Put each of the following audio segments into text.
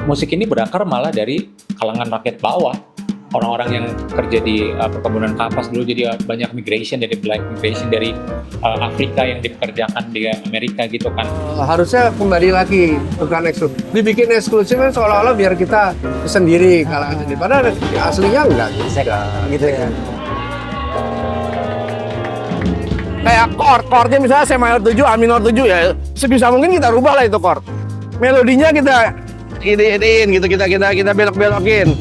musik ini berakar malah dari kalangan rakyat bawah. Orang-orang yang kerja di perkebunan kapas dulu, jadi banyak migration dari black migration dari Afrika yang dipekerjakan di Amerika gitu kan. Harusnya kembali lagi bukan eksklusif. Dibikin eksklusif kan seolah-olah biar kita sendiri kalangan sendiri. Padahal aslinya enggak gitu ya. Kayak chordnya misalnya C minor 7, A minor 7 ya. Sebisa mungkin kita rubah lah itu chord. Melodinya kita idein gitu, kita belok-belokin.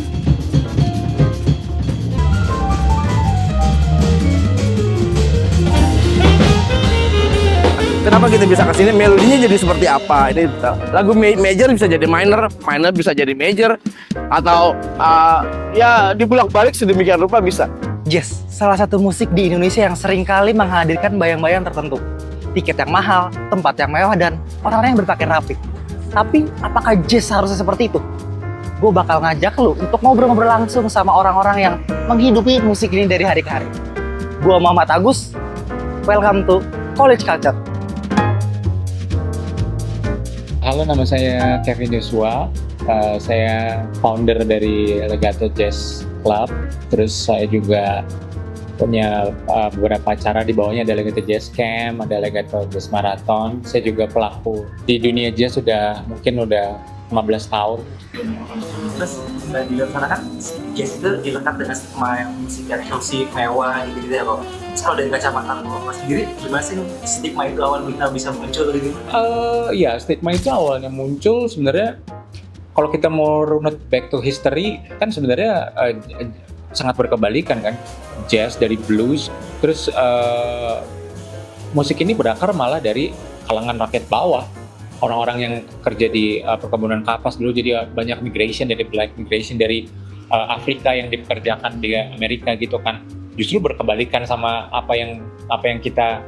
Kenapa kita bisa kesini? Melodinya jadi seperti apa? Ini lagu major bisa jadi minor, minor bisa jadi major, atau ya dibulak-balik sedemikian rupa bisa. Jazz, salah satu musik di Indonesia yang seringkali menghadirkan bayang-bayang tertentu. Tiket yang mahal, tempat yang mewah, dan orang-orang yang berpakaian rapi. Tapi, apakah jazz harusnya seperti itu? Gue bakal ngajak lu untuk ngobrol-ngobrol langsung sama orang-orang yang menghidupi musik ini dari hari ke hari. Gue Muhammad Agus, welcome to College Culture. Halo, nama saya Kevin Joshua. Saya founder dari Legato Jazz Club. Terus saya juga punya beberapa acara di bawahnya, ada Legato Jazz Camp, ada Legato Jazz Marathon. Saya juga pelaku di dunia jazz udah 15 tahun. Terus di luar sana kan jazz itu dilekat dengan stigma yang musik eksklusif, mewah gitu ya kok. Kalau dari kacamata lo sendiri, gimana sih stigma itu awal bisa muncul gitu? Ya, stigma itu awalnya muncul sebenarnya kalau kita mau runut back to history kan sebenarnya sangat berkebalikan kan. Jazz dari blues, terus musik ini berakar malah dari kalangan rakyat bawah. Orang-orang yang kerja di perkebunan kapas dulu, jadi banyak migration dari black migration dari Afrika yang dipekerjakan di Amerika gitu kan. Justru berkebalikan sama apa yang kita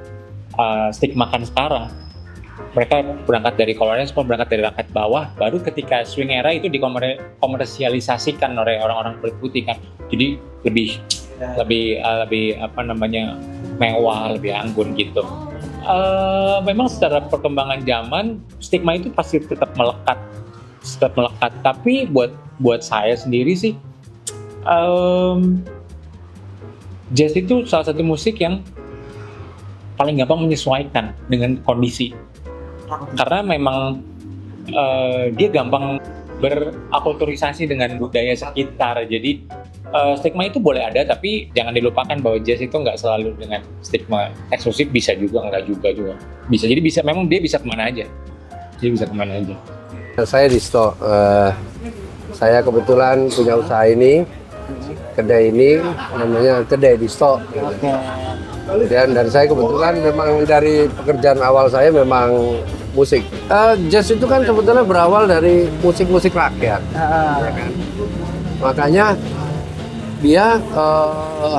stigmakan sekarang. Mereka berangkat dari kolonial, semua berangkat dari rakyat bawah. Baru ketika swing era itu dikomersialisasikan oleh orang-orang kulit putih kan. Jadi lebih mewah, lebih anggun gitu. Memang secara perkembangan zaman stigma itu pasti tetap melekat. Tapi buat saya sendiri sih, jazz itu salah satu musik yang paling gampang menyesuaikan dengan kondisi. Karena memang dia gampang berakulturisasi dengan budaya sekitar. Jadi stigma itu boleh ada, tapi jangan dilupakan bahwa jazz itu nggak selalu dengan stigma eksklusif, bisa juga, nggak juga. Bisa, jadi memang dia bisa kemana aja. Saya di Sto, saya kebetulan punya usaha ini, kedai ini namanya kedai di Sto. Dan dari saya kebetulan memang dari pekerjaan awal saya memang musik. Jazz itu kan sebetulnya berawal dari musik-musik rakyat, ya kan? Makanya dia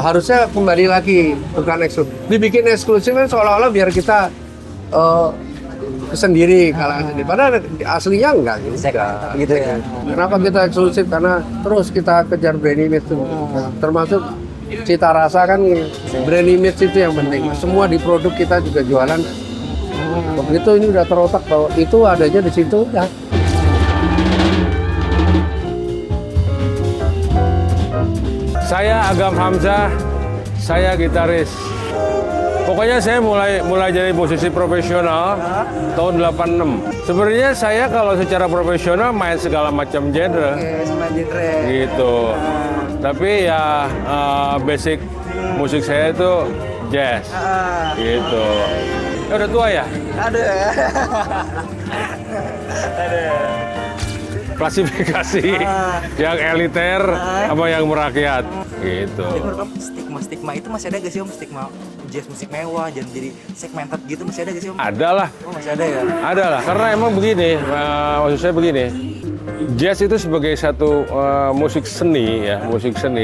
harusnya kembali lagi bukan eksklusif. Dibikin eksklusif kan seolah-olah biar kita sendiri kalangan sendiri. Padahal aslinya enggak gitu ya. Kenapa kita eksklusif? Karena terus kita kejar brand image itu. Termasuk cita rasa kan, brand image itu yang penting. Semua di produk kita juga jualan. Begitu ini udah terotak bahwa itu adanya di situ ya. Saya Agam Hamzah, saya gitaris. Pokoknya saya mulai jadi musisi profesional tahun 86. Sebenarnya saya kalau secara profesional main segala macam genre. Gitu. Tapi ya basic musik saya itu jazz. Gitu. Udah tua ya? Ada. Klasifikasi yang eliter sama yang merakyat gitu. Stigma itu masih ada gak sih Om? Stigma jazz musik mewah dan jadi segmented gitu masih ada gak sih Om? Ada lah. Oh masih ada ya? Ada lah, karena emang begini, maksud saya begini. Jazz itu sebagai satu musik seni ya,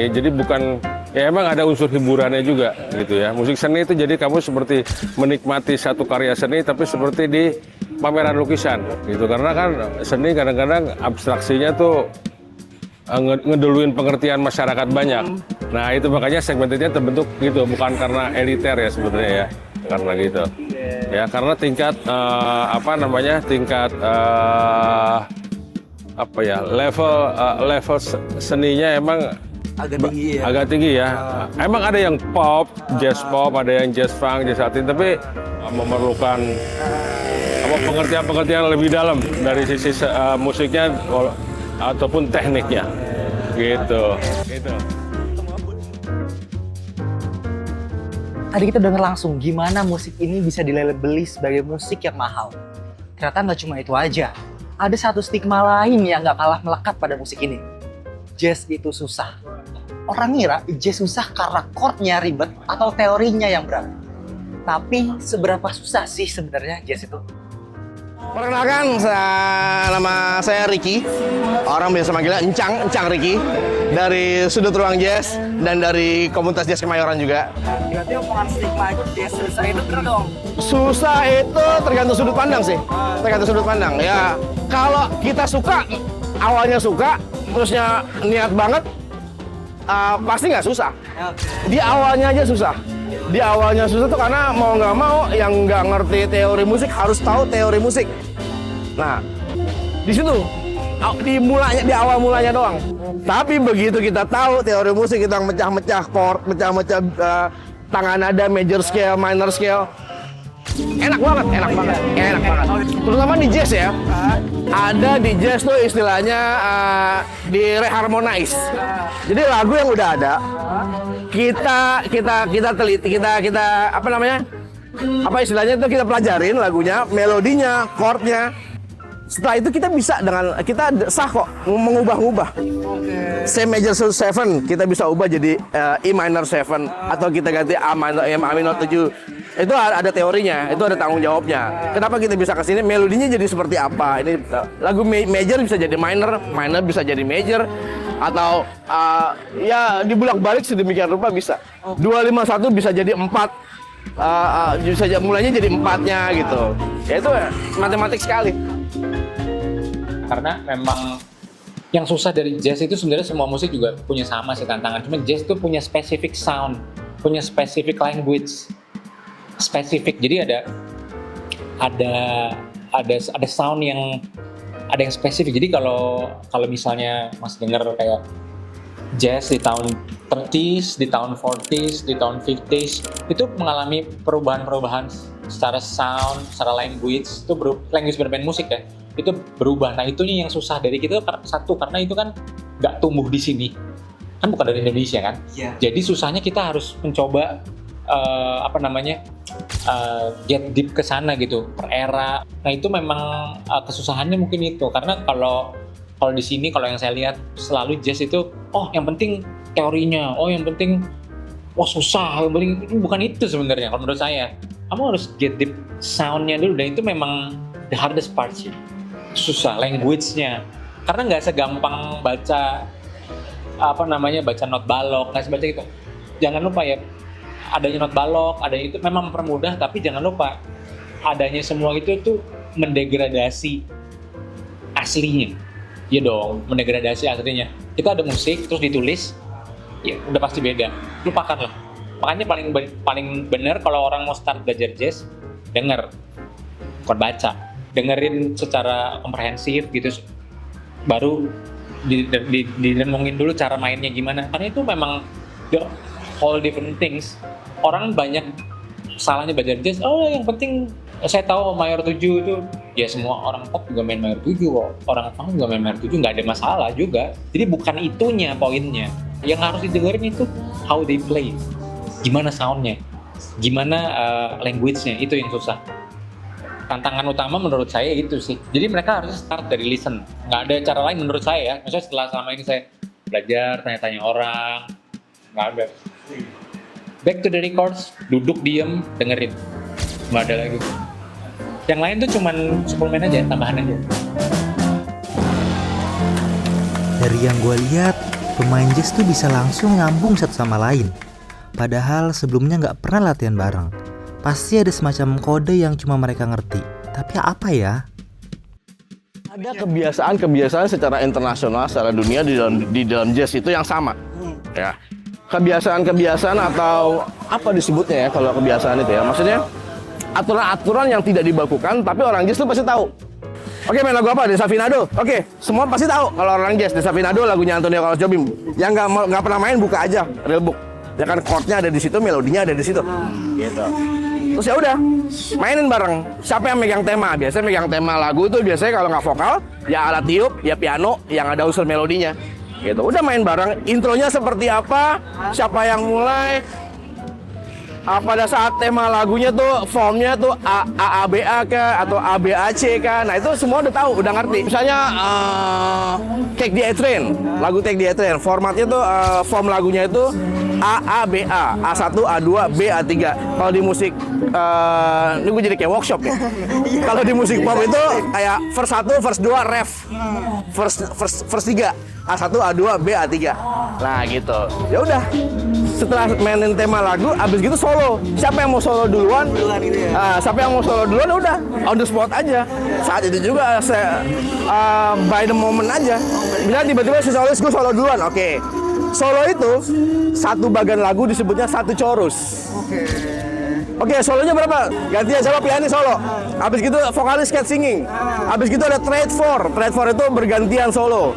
jadi bukan, ya emang ada unsur hiburannya juga gitu ya. Musik seni itu jadi kamu seperti menikmati satu karya seni tapi seperti di pameran lukisan gitu, karena kan seni kadang-kadang abstraksinya tuh ngeduluin pengertian masyarakat banyak. Nah itu makanya segmentednya terbentuk gitu, bukan karena eliter ya sebenarnya ya, karena gitu ya, karena tingkat apa ya, level seninya emang Agak tinggi ya. agak tinggi ya. Emang ada yang pop, jazz pop, ada yang jazz funk, jazz latin, tapi memerlukan pengertian lebih dalam dari sisi musiknya ataupun tekniknya, gitu. Tadi kita dengar langsung gimana musik ini bisa dilabeli sebagai musik yang mahal. Ternyata nggak cuma itu aja. Ada satu stigma lain yang nggak kalah melekat pada musik ini. Jazz itu susah. Orang ngira jazz susah karena chordnya ribet atau teorinya yang berat. Tapi seberapa susah sih sebenarnya jazz itu? Perkenalkan, nama saya Ricky. Orang biasa manggilnya Encang Ricky. Dari sudut ruang jazz dan dari komunitas jazz Kemayoran juga. Berarti omongan stigma jazz susah itu bener dong? Susah itu tergantung sudut pandang sih. Tergantung sudut pandang. Ya, kalau kita suka, awalnya suka, terusnya niat banget, pasti nggak susah. Di awalnya aja susah. Di awalnya susah tuh karena mau nggak mau yang nggak ngerti teori musik harus tahu teori musik. Nah, di situ di awal mulanya doang. Tapi begitu kita tahu teori musik, kita mecah-mecah chord, mecah-mecah tangan nada, major scale, minor scale, enak banget. Terutama di jazz ya. Ada di jazz tuh istilahnya di reharmonize. Jadi lagu yang udah ada, kita teliti, kita apa namanya? Apa istilahnya itu kita pelajarin lagunya, melodinya, chordnya. Setelah itu kita bisa kita sah kok mengubah-ubah. C major 7 kita bisa ubah jadi E minor 7 atau kita ganti A minor 7. Itu ada teorinya, itu ada tanggung jawabnya. Kenapa kita bisa ke sini? Melodinya jadi seperti apa? Ini lagu major bisa jadi minor bisa jadi major, atau ya dibulak-balik sedemikian rupa bisa. 251 bisa jadi 4. Bisa mulainya jadi 4-nya gitu. Ya itu matematik sekali. Karena memang yang susah dari jazz itu sebenarnya semua musik juga punya sama sih tantangan. Cuma jazz itu punya specific sound, punya specific language, spesifik. Jadi ada sound yang spesifik. Jadi kalau misalnya Mas denger kayak jazz di tahun 30s, di tahun 40s, di tahun 50s itu mengalami perubahan-perubahan secara sound, secara language, itu language bermain musik ya, itu berubah. Nah itunya yang susah dari kita satu, karena itu kan nggak tumbuh di sini, kan bukan dari Indonesia kan. Jadi susahnya kita harus mencoba get deep ke sana gitu, per era. Nah itu memang kesusahannya mungkin itu, karena kalau di sini, kalau yang saya lihat selalu jazz itu, yang penting teorinya, yang penting susah, yang penting itu bukan itu sebenarnya. Kalau menurut saya, kamu harus get deep soundnya dulu, dan itu memang the hardest part sih. Susah language-nya, karena nggak segampang baca baca not balok, nggak sebaca itu. Jangan lupa ya, adanya not balok, adanya itu memang mempermudah, tapi jangan lupa adanya semua itu tuh mendegradasi aslinya. Iya dong, mendegradasi aslinya. Kita ada musik terus ditulis, ya udah pasti beda. Lupakan lah. Makanya paling benar kalau orang mau start belajar jazz, denger, bukan baca. Dengerin secara komprehensif gitu, baru direnungin dulu cara mainnya gimana. Karena itu memang the whole different things. Orang banyak salahnya belajar jazz, yang penting saya tahu mayor 7 itu, ya semua orang pop juga main mayor 7 kok, orang funk juga main mayor 7, nggak ada masalah juga. Jadi bukan itunya poinnya, yang harus didengerin itu how they play, gimana soundnya, gimana language-nya, itu yang susah. Tantangan utama menurut saya itu sih. Jadi mereka harus start dari listen, nggak ada cara lain menurut saya ya. Maksudnya setelah selama ini saya belajar, tanya-tanya orang, nggak ada. Back to the records, duduk diem, dengerin, nggak ada lagi. Yang lain tuh cuman suplemen aja, tambahan aja. Dari yang gue lihat, pemain jazz tuh bisa langsung nyambung satu sama lain. Padahal sebelumnya nggak pernah latihan bareng. Pasti ada semacam kode yang cuma mereka ngerti. Tapi apa ya? Ada kebiasaan secara internasional, secara dunia di dalam jazz itu yang sama. Ya. Kebiasaan atau apa disebutnya ya kalau kebiasaan itu ya. Maksudnya aturan-aturan yang tidak dibakukan tapi orang jazz itu pasti tahu. Oke, main lagu apa? Desafinado. Oke, semua pasti tahu kalau orang jazz Desafinado lagunya Antonio Carlos Jobim. Yang nggak pernah main buka aja real book. Ya kan chordnya ada di situ, melodinya ada di situ. Gitu. Terus ya udah, mainin bareng. Siapa yang megang tema? Biasanya megang tema lagu itu biasanya kalau nggak vokal, ya alat tiup, ya piano yang ada unsur melodinya. Gitu. Udah main bareng. Intronya seperti apa? Siapa yang mulai? Pada saat tema lagunya tuh formnya tuh AABA kah atau ABAC kah, nah itu semua udah tahu, udah ngerti. Misalnya Take the A Train, lagu Take the A Train, formatnya tuh form lagunya itu AABA, A1, A2, B, A3. Kalau di musik, ini gue jadi kayak workshop ya. Kalau di musik pop itu kayak verse 1, verse 2, ref, verse 3. A1, A2, B, A3. Nah gitu. Ya udah. Setelah mainin tema lagu, abis gitu solo. Siapa yang mau solo duluan? Siapa yang mau solo duluan udah on the spot aja. Saat itu juga saya by the moment aja. Bisa tiba-tiba si solois gue solo duluan. Oke. Solo itu satu bagian lagu disebutnya satu chorus. Oke, solonya berapa? Gantian siapa pianis solo. Habis gitu vokalis cat singing. Habis gitu ada trade 4. Trade 4 itu bergantian solo.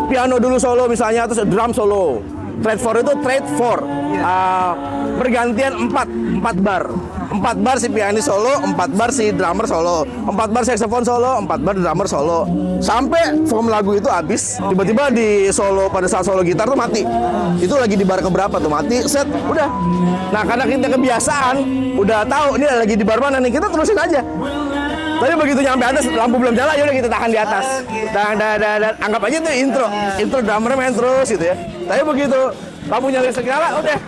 Piano dulu solo misalnya, terus drum solo. Trade 4 itu trade 4. Bergantian 4 bar. 4 bar si pianis solo, 4 bar si drummer solo, 4 bar saxophone solo, 4 bar drummer solo. Sampai form lagu itu habis, tiba-tiba di solo pada saat solo gitar tuh mati. Itu lagi di bar keberapa tuh mati, set, udah. Nah, karena kita kebiasaan, udah tahu ini lagi di bar mana nih, kita terusin aja. Tapi begitu nyampe atas, lampu belum nyala, ya udah kita tahan di atas. Dan anggap aja itu intro drummer main terus gitu ya. Tapi begitu lampu nyala segala, udah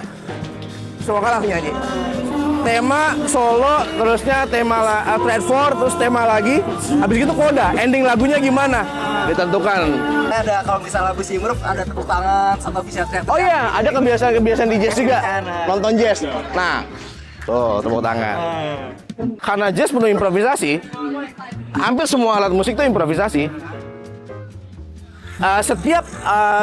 semua kalah nyanyi. Tema solo, terusnya tema trade 4, terus tema lagi. Habis itu koda, ending lagunya gimana? Ditentukan. Ada kalau misalnya lagu si Imruf ada tepuk tangan sama bisa teriak. Oh iya, ada kebiasaan di jazz juga. Nonton jazz. Nah, tuh tepuk tangan. Karena jazz penuh improvisasi, hampir semua alat musik itu improvisasi. Setiap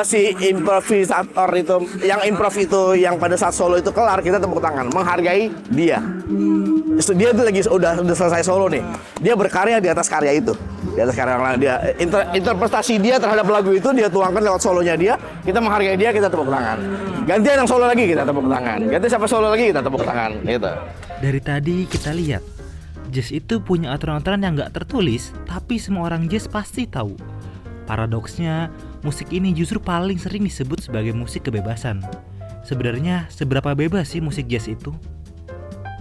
si improvisator itu, yang improv itu, yang pada saat solo itu kelar, kita tepuk tangan, menghargai dia. Dia itu lagi udah selesai solo nih, dia berkarya di atas karya itu, di atas karya yang lain. Dia interpretasi dia terhadap lagu itu dia tuangkan lewat solonya dia. Kita menghargai dia, kita tepuk tangan. Gantian yang solo lagi, kita tepuk tangan. Ganti siapa solo lagi, kita tepuk tangan. Gitu. Dari tadi kita lihat, jazz itu punya aturan-aturan yang nggak tertulis, tapi semua orang jazz pasti tahu. Paradoksnya, musik ini justru paling sering disebut sebagai musik kebebasan. Sebenarnya, seberapa bebas sih musik jazz itu?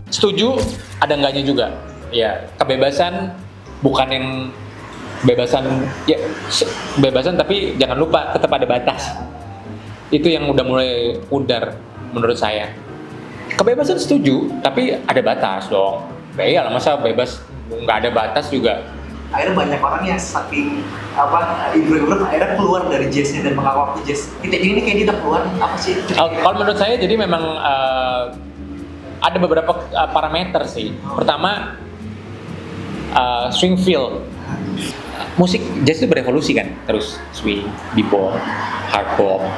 Setuju, ada enggaknya juga. Ya, kebebasan bukan yang bebasan tapi jangan lupa tetap ada batas. Itu yang udah mulai pudar menurut saya. Kebebasan setuju, tapi ada batas dong. Iyalah, masa bebas nggak ada batas juga. Akhirnya banyak orang yang saking improve akhirnya keluar dari jazznya dan mengawal ke jazz. Ini kayak dia udah keluar apa sih? Kalau menurut saya jadi memang ada beberapa parameter sih. Pertama, swing feel. Musik jazz itu berevolusi kan, terus swing, bebop, hardbop,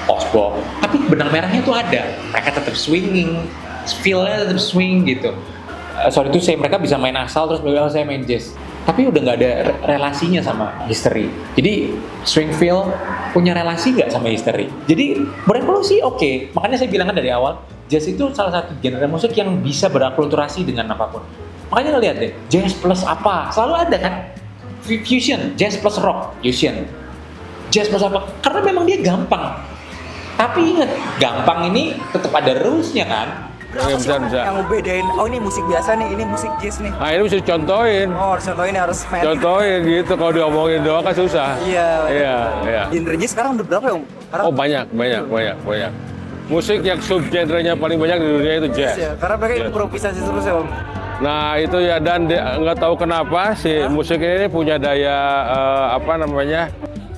post-bop. Tapi benang merahnya tuh ada. Mereka tetap swinging, feel-nya tetap swing gitu. Sorry to say, mereka bisa main asal terus bilang saya main jazz. Tapi udah nggak ada relasinya sama history. Jadi swing feel punya relasi nggak sama history. Jadi berevolusi oke. Makanya saya bilang kan dari awal, jazz itu salah satu genre musik yang bisa berakulturasi dengan apapun. Makanya lihat deh, jazz plus apa? Selalu ada kan? Fusion, jazz plus rock, fusion. Jazz plus apa? Karena memang dia gampang. Tapi ingat, gampang ini tetap ada rules-nya kan? Bisa. Yang bedain, oh ini musik biasa nih, ini musik jazz nih. Nah ini mesti contohin. Oh harus contohin, harus main. Contohin gitu, kalau diomongin doang kan susah. Iya. Genre jazz sekarang udah berapa ya Om? Oh banyak. Musik yang subgenrenya paling banyak di dunia itu jazz. Ya, karena mereka improvisasi terus ya Om. Nah itu ya, dan nggak tahu kenapa si musik ini punya daya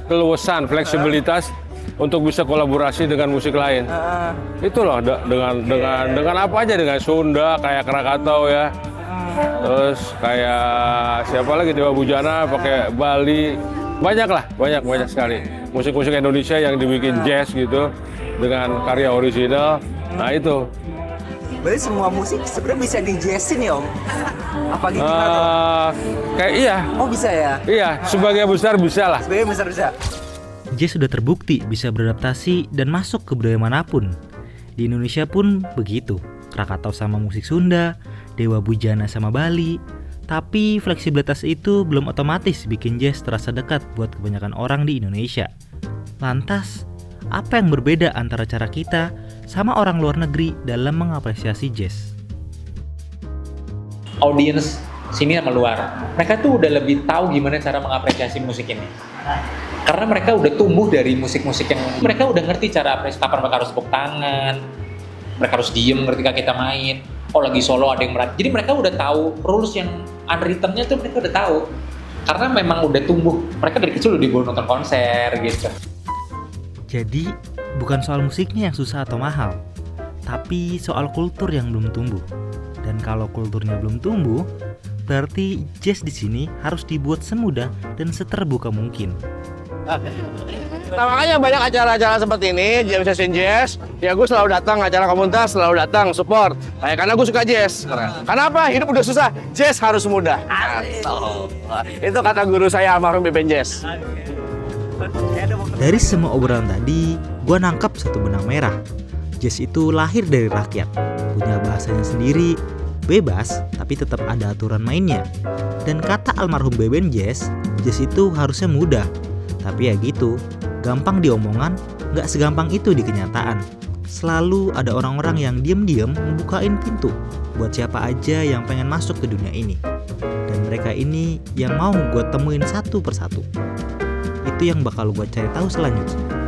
keluasan, fleksibilitas untuk bisa kolaborasi dengan musik lain. Itu loh dengan apa aja, dengan Sunda kayak Krakatau ya. Terus kayak siapa lagi, Dewa Bujana pakai Bali. Banyak sekali musik-musik Indonesia yang dibikin jazz gitu dengan karya orisinal. Nah itu. Berarti semua musik sebenarnya bisa di jazzin ya Om? Apa gitu tuh? Kayak iya. Oh bisa ya? Iya, sebagai besar bisa lah. Sebenarnya besar bisa. Jazz sudah terbukti bisa beradaptasi dan masuk ke budaya manapun. Di Indonesia pun begitu. Krakatau sama musik Sunda, Dewa Bujana sama Bali. Tapi fleksibilitas itu belum otomatis bikin jazz terasa dekat buat kebanyakan orang di Indonesia. Lantas, apa yang berbeda antara cara kita sama orang luar negeri dalam mengapresiasi jazz? Audiens sini sama luar, mereka tuh udah lebih tahu gimana cara mengapresiasi musik ini. Karena mereka udah tumbuh dari musik-musik yang mereka udah ngerti cara apresiasi, kapan mereka harus tepuk tangan, mereka harus diem ketika kita main. Oh lagi solo ada yang merat. Jadi mereka udah tahu rules yang unwritten-nya tuh mereka udah tahu. Karena memang udah tumbuh, mereka dari kecil udah dibawa nonton konser gitu. Jadi, bukan soal musiknya yang susah atau mahal, tapi soal kultur yang belum tumbuh. Dan kalau kulturnya belum tumbuh, berarti jazz di sini harus dibuat semudah dan seterbuka mungkin. Nah, makanya banyak acara-acara seperti ini, jam session jazz. Ya gue selalu datang, acara komunitas selalu datang, support. Karena gue suka jazz. Kenapa? Hidup udah susah, jazz harus mudah. Itu kata guru saya almarhum Beben Jazz. Dari semua obrolan tadi, gue nangkap satu benang merah. Jazz itu lahir dari rakyat, punya bahasanya sendiri, bebas, tapi tetap ada aturan mainnya. Dan kata almarhum Beben Jazz, jazz itu harusnya mudah. Tapi ya gitu, gampang di omongan, nggak segampang itu di kenyataan. Selalu ada orang-orang yang diam-diam membukain pintu buat siapa aja yang pengen masuk ke dunia ini. Dan mereka ini yang mau gue temuin satu persatu. Itu yang bakal gue cari tahu selanjutnya.